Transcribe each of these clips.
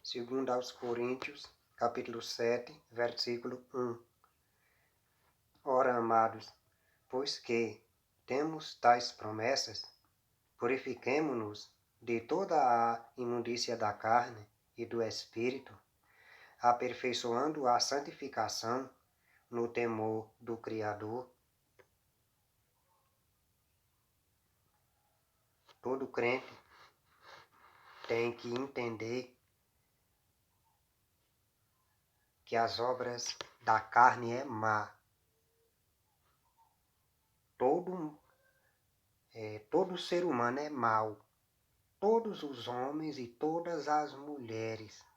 Segundo aos Coríntios, capítulo 7, versículo 1. Ora, amados, pois que temos tais promessas, purifiquemo-nos de toda a imundícia da carne e do espírito, aperfeiçoando a santificação no temor do Criador. Todo crente tem que entender que as obras da carne é má. Todo ser humano é mau. Todos os homens e todas as mulheres.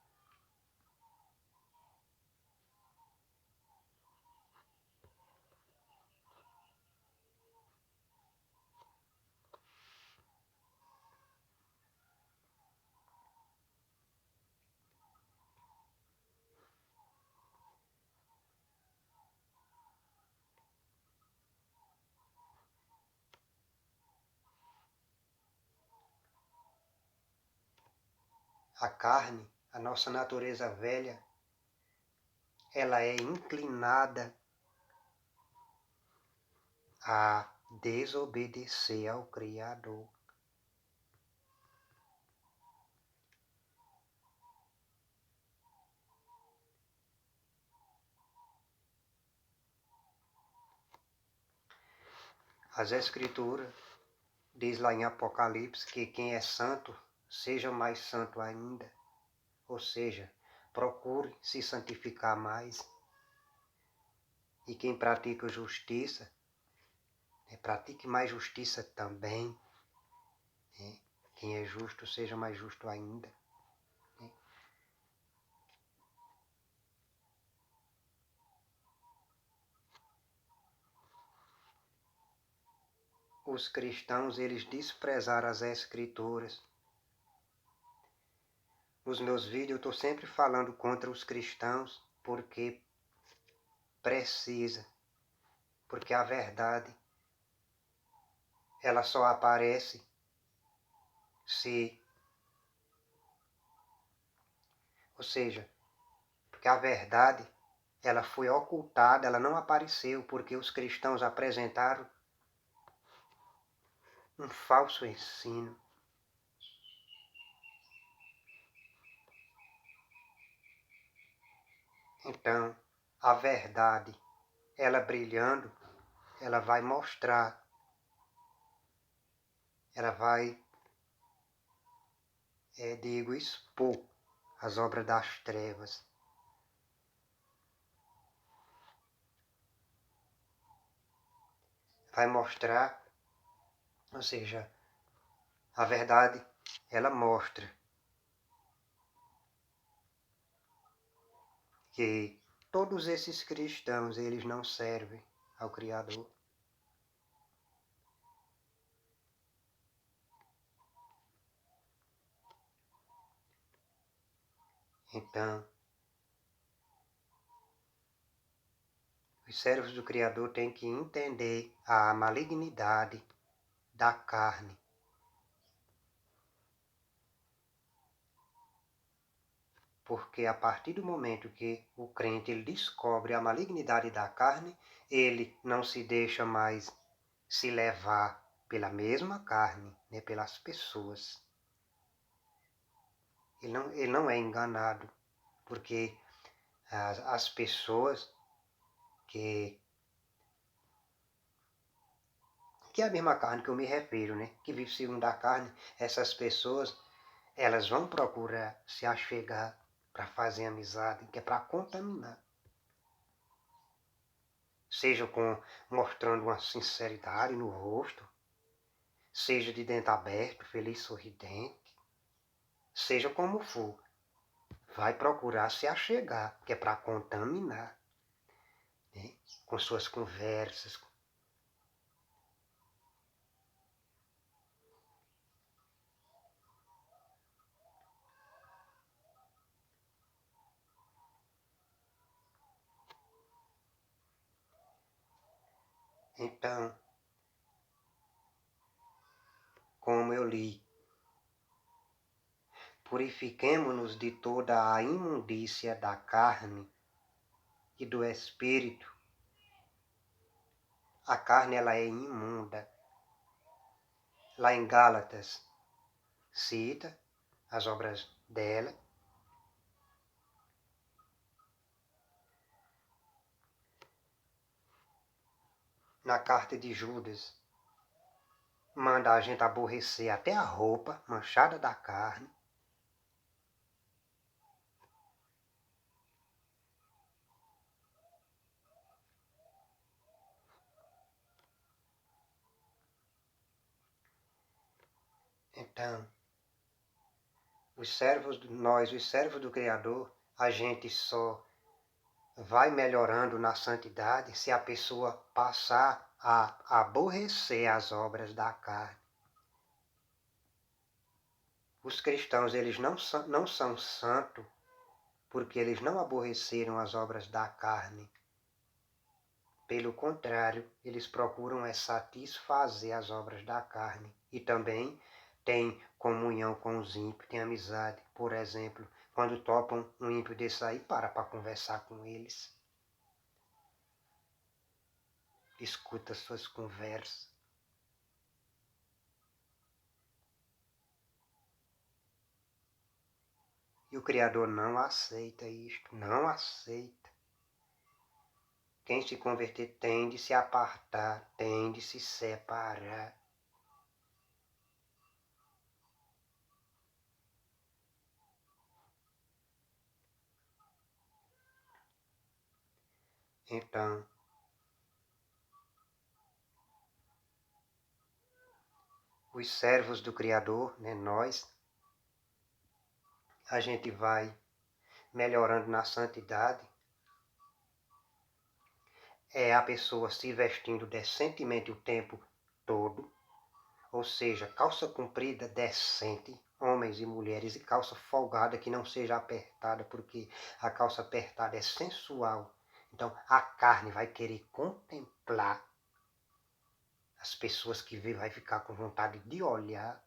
A carne, a nossa natureza velha, ela é inclinada a desobedecer ao Criador. As Escrituras diz lá em Apocalipse que quem é santo, seja mais santo ainda. Ou seja, procure se santificar mais. E quem pratica justiça, pratique mais justiça também. Quem é justo, seja mais justo ainda. Os cristãos, eles desprezaram as Escrituras. Nos meus vídeos eu estou sempre falando contra os cristãos porque precisa. Porque a verdade, ela só aparece se... Ou seja, porque a verdade, ela foi ocultada, ela não apareceu porque os cristãos apresentaram um falso ensino. Então, a verdade, ela brilhando, ela vai mostrar, ela vai, expor as obras das trevas. Vai mostrar, ou seja, a verdade, ela mostra que todos esses cristãos, eles não servem ao Criador. Então, os servos do Criador têm que entender a malignidade da carne. Porque a partir do momento que o crente ele descobre a malignidade da carne, ele não se deixa mais se levar pela mesma carne, né, pelas pessoas. Ele não é enganado, porque as pessoas que é a mesma carne que eu me refiro, né, que vive segundo a carne, essas pessoas, elas vão procurar se achegar para fazer amizade, que é para contaminar. Seja mostrando uma sinceridade no rosto, seja de dente aberto, feliz, sorridente, seja como for, vai procurar se achegar, que é para contaminar, né? Com suas conversas. Então, como eu li, purifiquemo-nos de toda a imundícia da carne e do espírito. A carne, ela é imunda. Lá em Gálatas, cita as obras dela. Na carta de Judas, manda a gente aborrecer até a roupa manchada da carne. Então, os servos do Criador, a gente só vai melhorando na santidade se a pessoa passar a aborrecer as obras da carne. Os cristãos, eles não são santos porque eles não aborreceram as obras da carne. Pelo contrário, eles procuram satisfazer as obras da carne. E também têm comunhão com os ímpios, têm amizade. Por exemplo, quando topam um ímpio desse aí, para conversar com eles. Escuta suas conversas. E o Criador não aceita isto, não aceita. Quem se converter tem de se apartar, tem de se separar. Então, os servos do Criador, né, nós, a gente vai melhorando na santidade. É a pessoa se vestindo decentemente o tempo todo, ou seja, calça comprida decente, homens e mulheres, e calça folgada que não seja apertada, porque a calça apertada é sensual. Então a carne vai querer contemplar as pessoas que vê, vai ficar com vontade de olhar.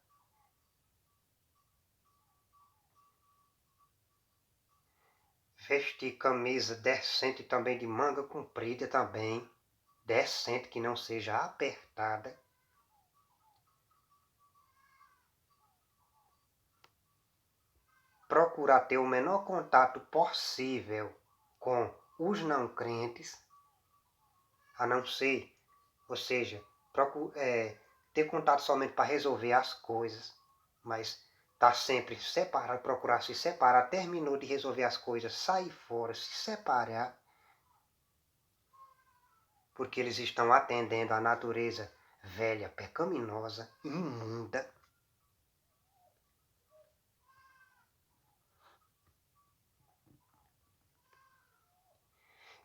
Vestir camisa decente também, de manga comprida também, decente, que não seja apertada. Procurar ter o menor contato possível com os não crentes, a não ser, ou seja, ter contato somente para resolver as coisas, mas estar sempre separado, procurar se separar. Terminou de resolver as coisas, sair fora, se separar, porque eles estão atendendo à natureza velha, pecaminosa, imunda.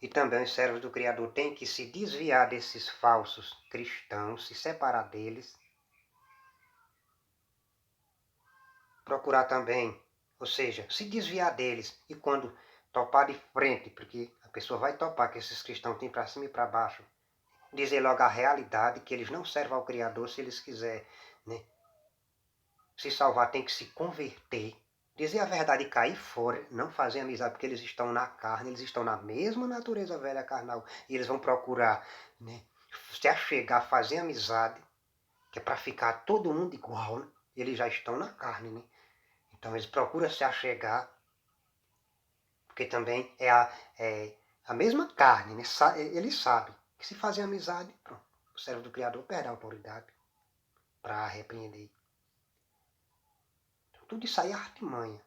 E também os servos do Criador têm que se desviar desses falsos cristãos, se separar deles. Procurar também, ou seja, se desviar deles. E quando topar de frente, porque a pessoa vai topar que esses cristãos têm para cima e para baixo, dizer logo a realidade, que eles não servem ao Criador. Se eles quiserem, né, se salvar, tem que se converter. Dizer a verdade e cair fora, não fazer amizade, porque eles estão na carne, eles estão na mesma natureza velha carnal. E eles vão procurar, né, se achegar, fazer amizade, que é para ficar todo mundo igual, né? Eles já estão na carne, né? Então eles procuram se achegar, porque também é a mesma carne, né? Ele sabe que se fazer amizade, pronto, o servo do Criador perde a autoridade para repreender. Então, tudo isso aí é artimanha.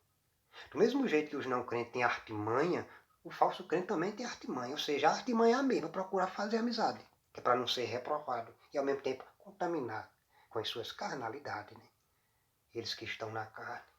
Do mesmo jeito que os não crentes têm artimanha, o falso crente também tem artimanha. Ou seja, a artimanha é a mesma, procurar fazer amizade, que é para não ser reprovado e ao mesmo tempo contaminar com as suas carnalidades, né? Eles que estão na carne.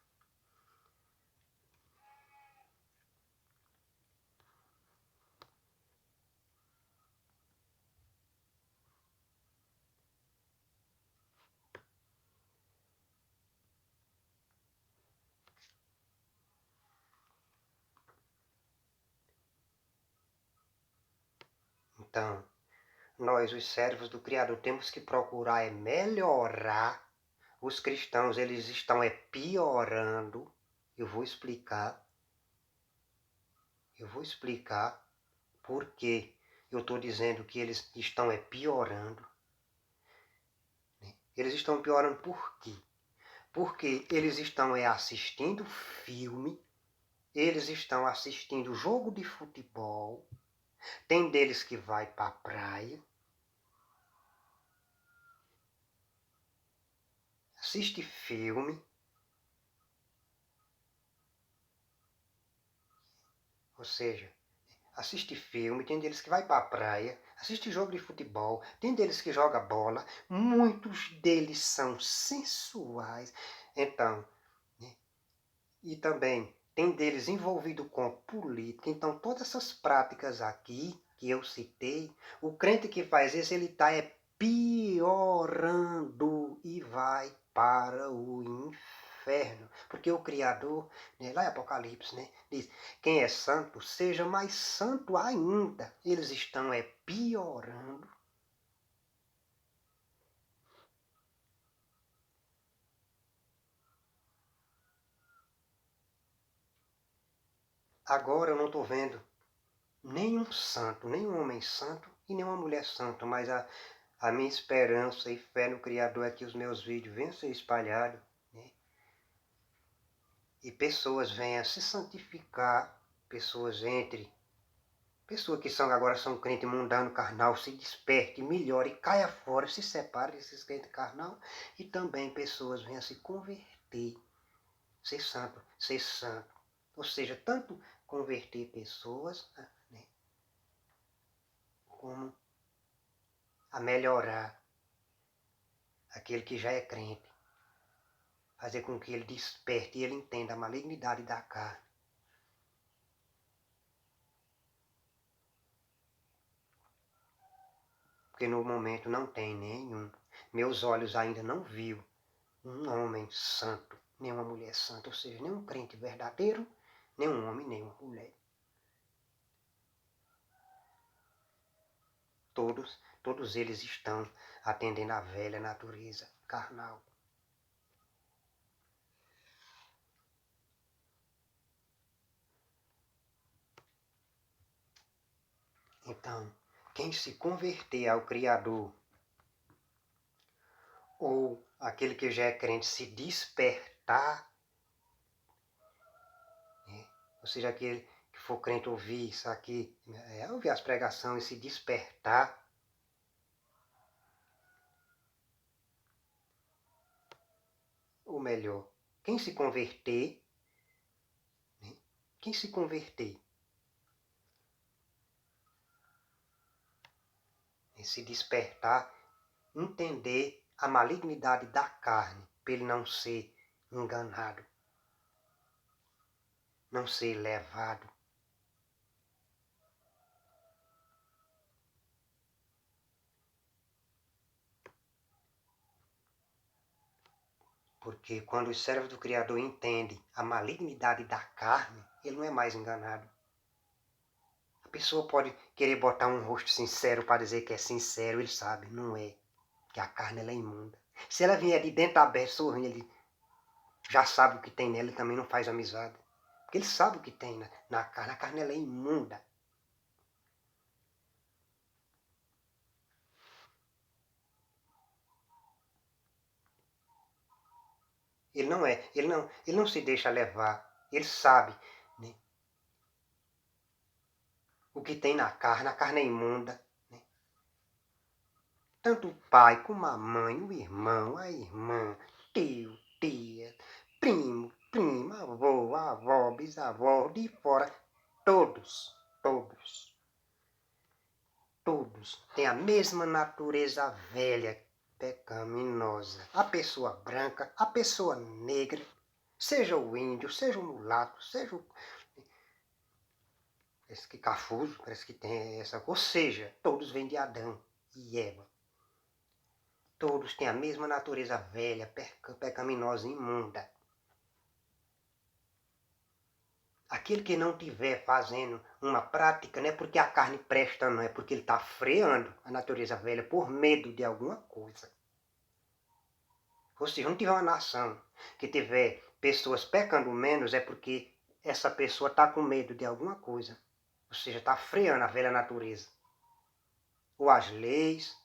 Então, nós, os servos do Criador, temos que procurar melhorar. Os cristãos, eles estão piorando. eu vou explicar por que eu estou dizendo que eles estão piorando. Eles estão piorando por quê? Porque eles estão assistindo filme, eles estão assistindo jogo de futebol, tem deles que vai para a praia, assiste filme, ou seja, assiste filme, tem deles que vai para a praia, assiste jogo de futebol, tem deles que joga bola, muitos deles são sensuais. Então, né? E também tem deles envolvido com política. Então, todas essas práticas aqui que eu citei, o crente que faz isso, ele está piorando e vai para o inferno. Porque o Criador, né, lá em Apocalipse, né, diz, quem é santo, seja mais santo ainda. Eles estão piorando. Agora eu não estou vendo nenhum santo, nenhum homem santo e nenhuma mulher santa, mas a minha esperança e fé no Criador é que os meus vídeos venham a ser espalhados, né? E pessoas venham a se santificar, pessoas que agora são crente mundano, carnal, se desperte, melhore, caia fora, se separe desses crentes carnal, e também pessoas venham a se converter, ser santo, ser santo. Ou seja, tanto converter pessoas, né, como a melhorar aquele que já é crente. Fazer com que ele desperte e ele entenda a malignidade da carne. Porque no momento não tem nenhum. Meus olhos ainda não viu um homem santo, nem uma mulher santa, ou seja, nem um crente verdadeiro, nem um homem, nem uma mulher. Todos eles estão atendendo à velha natureza carnal. Então, quem se converter ao Criador, ou aquele que já é crente se despertar, né? Ou seja, aquele que for crente ouvir isso aqui, ouvir as pregações e se despertar, ou melhor, quem se converter, né? Quem se converter, se despertar, entender a malignidade da carne, para ele não ser enganado, não ser levado. Porque quando o cérebro do Criador entende a malignidade da carne, ele não é mais enganado. A pessoa pode querer botar um rosto sincero para dizer que é sincero, ele sabe, não é. Que a carne ela é imunda. Se ela vier de dentro aberto, sorrindo, ele já sabe o que tem nela e também não faz amizade. Porque ele sabe o que tem na carne. A carne ela é imunda. Ele não se deixa levar. Ele sabe, né, o que tem na carne. A carne é imunda. Né? Tanto o pai como a mãe, o irmão, a irmã, tio, tia, primo, prima, avô, avó, bisavó, de fora, todos têm a mesma natureza velha, pecaminosa. A pessoa branca, a pessoa negra, seja o índio, seja o mulato, seja o... Parece que cafuso, parece que tem essa... Ou seja, todos vêm de Adão e Eva. Todos têm a mesma natureza velha, pecaminosa e imunda. Aquele que não estiver fazendo uma prática, não é porque a carne presta, não é porque ele está freando a natureza velha por medo de alguma coisa. Ou seja, não tiver uma nação que estiver pessoas pecando menos é porque essa pessoa está com medo de alguma coisa. Ou seja, está freando a velha natureza. Ou as leis.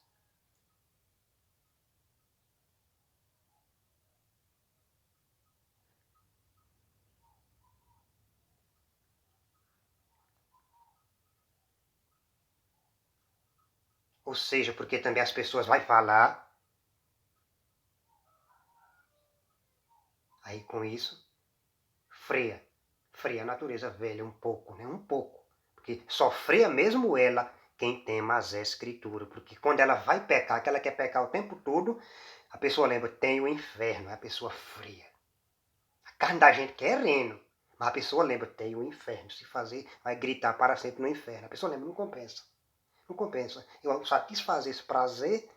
Ou seja, porque também as pessoas vão falar. Aí com isso, freia. Freia a natureza velha um pouco, né? Um pouco. Porque só freia mesmo ela quem tem as escrituras. Porque quando ela vai pecar, que ela quer pecar o tempo todo, a pessoa lembra, tem o inferno. A pessoa fria. A carne da gente querendo. Mas a pessoa lembra, tem o inferno. Se fazer, vai gritar para sempre no inferno. A pessoa lembra, não compensa. Não compensa. Eu satisfazer esse prazer,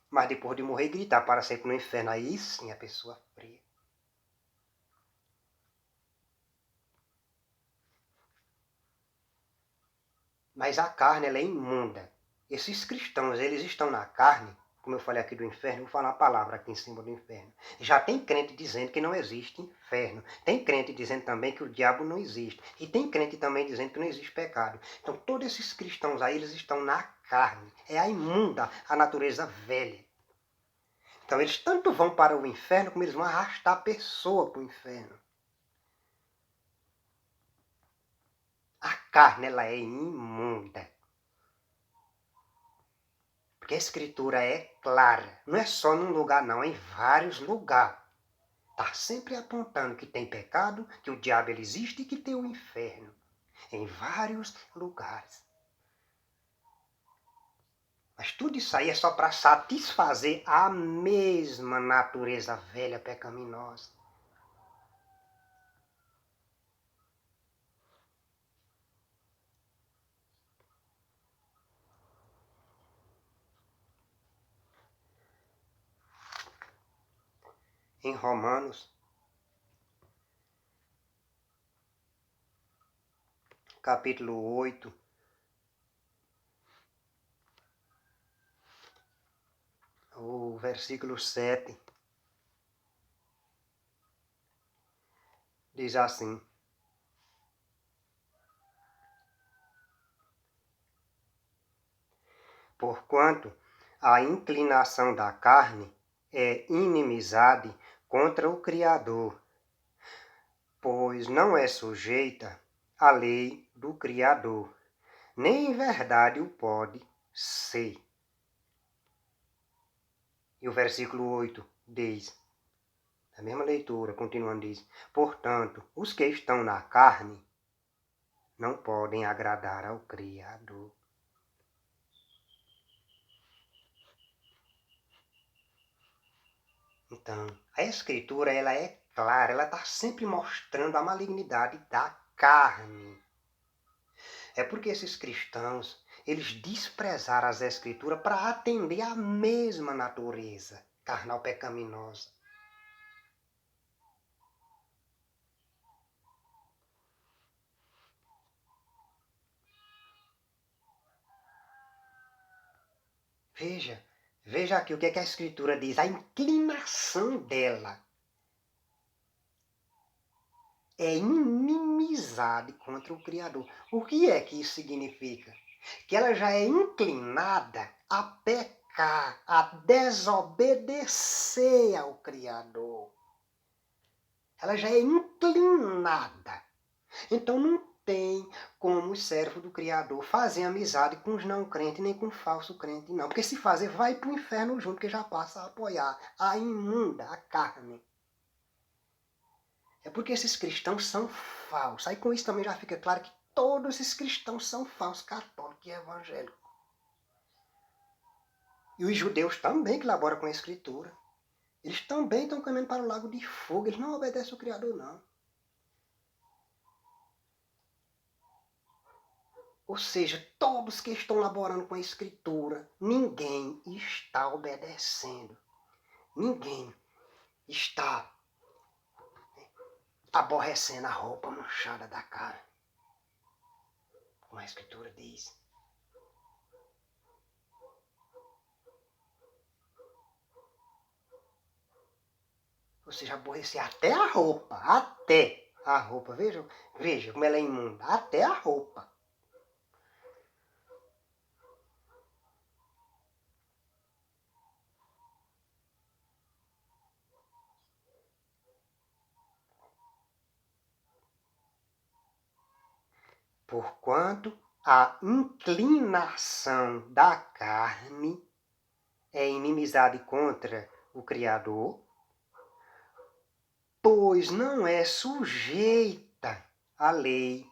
mas depois de morrer, gritar para sempre no inferno. Aí sim a pessoa fria. Mas a carne, ela é imunda. Esses cristãos, eles estão na carne, como eu falei aqui do inferno, vou falar uma palavra aqui em cima do inferno. Já tem crente dizendo que não existe inferno. Tem crente dizendo também que o diabo não existe. E tem crente também dizendo que não existe pecado. Então todos esses cristãos aí, eles estão na carne. É a imunda, a natureza velha. Então eles tanto vão para o inferno, como eles vão arrastar a pessoa para o inferno. A carne, ela é imunda. Porque a escritura é clara. Não é só num lugar, não. É em vários lugares. Está sempre apontando que tem pecado, que o diabo ele existe e que tem o inferno. Em vários lugares. Mas tudo isso aí é só para satisfazer a mesma natureza velha pecaminosa. Em Romanos, capítulo 8, o versículo 7, diz assim: porquanto a inclinação da carne é inimizade contra o Criador, pois não é sujeita à lei do Criador, nem em verdade o pode ser. E o versículo 8 diz, a mesma leitura, continuando, diz: portanto, os que estão na carne não podem agradar ao Criador. Então, a Escritura ela é clara, ela está sempre mostrando a malignidade da carne. É porque esses cristãos, eles desprezaram as Escrituras para atender à mesma natureza carnal pecaminosa. Veja aqui o que a Escritura diz, a inclinação dela é inimizade contra o Criador. O que é que isso significa? Que ela já é inclinada a pecar, a desobedecer ao Criador. Ela já é inclinada. Então não tem como os servos do Criador fazer amizade com os não crentes, nem com o falso crente, não. Porque se fazer, vai para o inferno junto, que já passa a apoiar a imunda, a carne. É porque esses cristãos são falsos. Aí com isso também já fica claro que todos esses cristãos são falsos, católicos e evangélicos. E os judeus também que laboram com a Escritura. Eles também estão caminhando para o lago de fogo. Eles não obedecem ao Criador, não. Ou seja, todos que estão laborando com a Escritura, ninguém está obedecendo. Ninguém está aborrecendo a roupa manchada da carne. Como a Escritura diz. Ou Ou seja, aborrecer até a roupa, até a roupa. Veja como ela é imunda, até a roupa. Porquanto a inclinação da carne é inimizade contra o Criador, pois não é sujeita à lei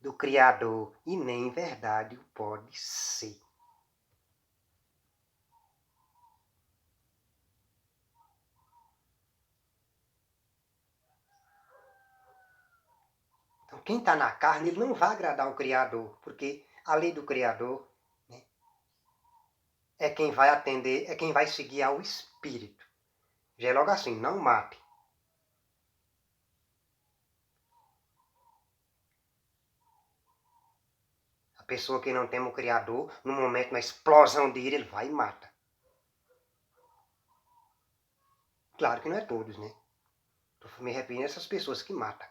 do Criador e nem em verdade o pode ser. Então, quem está na carne, ele não vai agradar o Criador, porque a lei do Criador, né, é quem vai atender, é quem vai seguir ao Espírito. Já é logo assim, não mate. A pessoa que não teme o Criador, no momento, na explosão de ira, ele vai e mata. Claro que não é todos, né? Estou me referindo a essas pessoas que matam.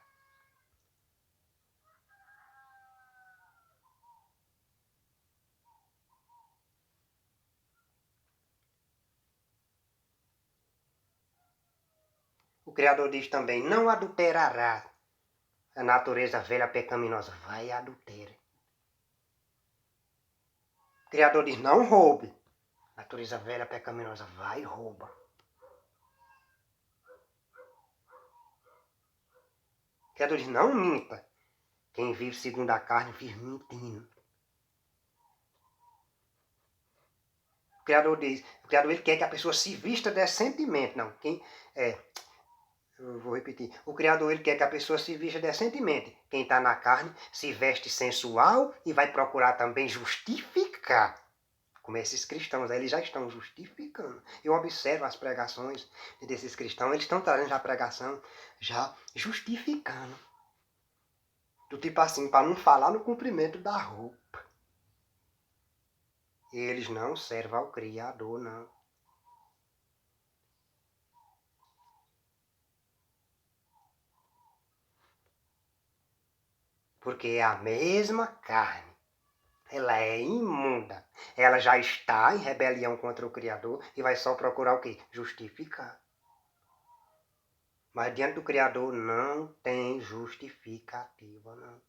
O Criador diz também, não adulterará. A natureza velha pecaminosa vai e adultera. O Criador diz, não roube. A natureza velha pecaminosa vai e rouba. O Criador diz, não minta. Quem vive segundo a carne vive mentindo. O Criador ele quer que a pessoa se vista decentemente. Não, eu vou repetir. O Criador ele quer que a pessoa se vista decentemente. Quem está na carne se veste sensual e vai procurar também justificar. Como esses cristãos, eles já estão justificando. Eu observo as pregações desses cristãos, eles estão trazendo já a pregação, já justificando. Do tipo assim, para não falar no cumprimento da roupa. Eles não servem ao Criador, não. Porque é a mesma carne. Ela é imunda. Ela já está em rebelião contra o Criador e vai só procurar o quê? Justificar. Mas diante do Criador não tem justificativa, não.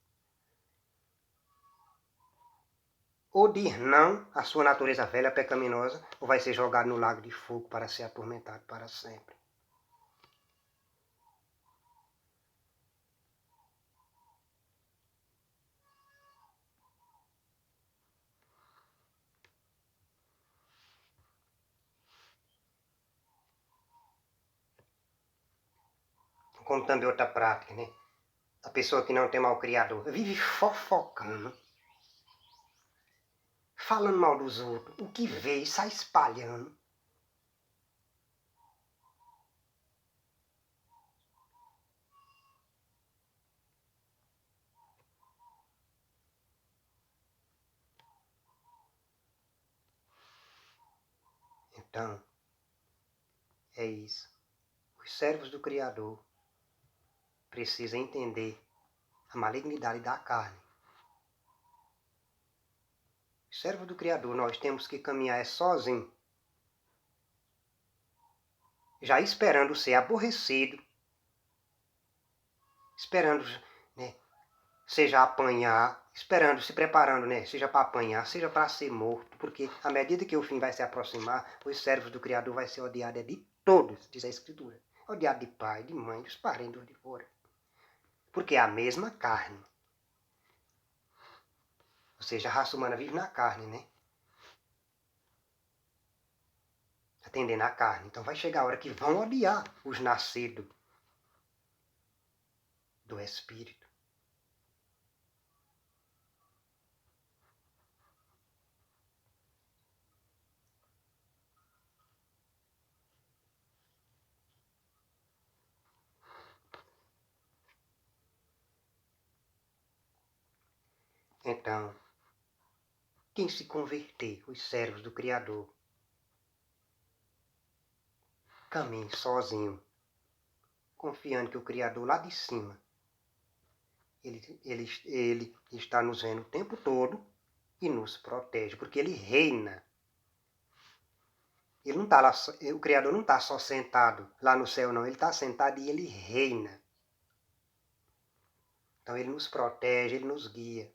Ou diz não à sua natureza velha pecaminosa, ou vai ser jogado no lago de fogo para ser atormentado para sempre. Como também outra prática, né? A pessoa que não tem mal Criador vive fofocando, falando mal dos outros, o que vê e sai espalhando. Então, é isso. Os servos do Criador precisam entender a malignidade da carne. Os servos do Criador, nós temos que caminhar sozinho, já esperando ser aborrecido, esperando, né, seja apanhar, esperando, se preparando, né, seja para apanhar, seja para ser morto, porque à medida que o fim vai se aproximar, os servos do Criador vai ser odiado de todos, diz a Escritura. Odiado de pai, de mãe, dos parentes de fora. Porque é a mesma carne. Ou seja, a raça humana vive na carne, né? Atendendo à carne. Então vai chegar a hora que vão odiar os nascidos do Espírito. Então, quem se converter, os servos do Criador, caminhe sozinho, confiando que o Criador lá de cima, ele está nos vendo o tempo todo e nos protege, porque ele reina. Ele não tá lá, o Criador não está só sentado lá no céu, não. Ele está sentado e ele reina. Então ele nos protege, ele nos guia.